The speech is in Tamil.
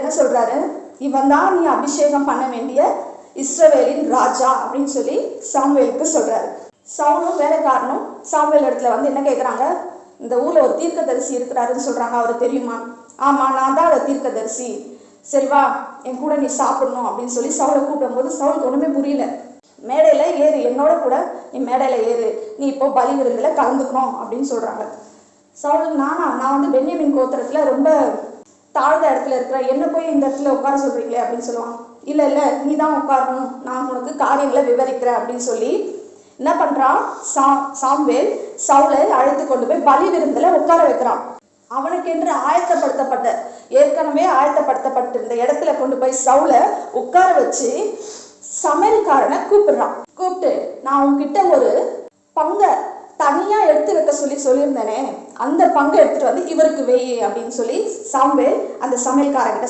என்ன சொல்றாரு, இவன் தான் நீ அபிஷேகம் பண்ண வேண்டிய இஸ்ரவேலின் ராஜா அப்படின்னு சொல்லி சாமுவேலுக்கு சொல்றாரு. சவுலும் வேலைக்காரனும் சாமுவேல் இடத்துல வந்து என்ன கேட்குறாங்க, இந்த ஊர்ல ஒரு தீர்க்கதரிசி இருக்கிறாருன்னு சொல்றாங்க, அவரு தெரியுமா? ஆமா, நான் தான் அந்த தீர்க்கதரிசி. சரி வா, என் கூட நீ சாப்பிடணும் அப்படின்னு சொல்லி சவுலை கூப்பிடும் போது சவுலுக்கு ஒண்ணுமே புரியல. மேடையில ஏறு, என்னோட கூட நீ மேடையில ஏறு, நீ இப்போ பலி விருந்துல கலந்துக்கணும் அப்படின்னு சொல்றாங்க. சவுல், நான் வந்து பென்யமின் கோத்திரத்துல ரொம்ப தாழ்ந்த இடத்துல இருக்கிற, என்ன போய் இந்த இடத்துல உட்கார சொல்றீங்களே அப்படின்னு சொல்லுவான். இல்ல இல்ல, நீ தான் உட்காரணும், நான் உனக்கு காரியங்களை விவரிக்கிறேன் அப்படின்னு சொல்லி என்ன பண்றான், சாமுவேல் சவுலை அழைத்து கொண்டு போய் பலி விருந்துல உட்கார வைக்கிறான். அவனுக்கென்று ஏற்கனவே ஆயத்தப்படுத்தப்பட்டிருந்த இடத்துல கொண்டு போய் சவுலை உட்கார வச்சு சமையல்காரனை கூப்பிட்டு, நான் உன்கிட்ட ஒரு பங்கை தனியா எடுத்து வைக்க சொல்லியிருந்தேனே, அந்த பங்கை எடுத்துட்டு வந்து இவருக்கு வெயி அப்படின்னு சொல்லி சாமுவேல் அந்த சமையல்காரங்கிட்ட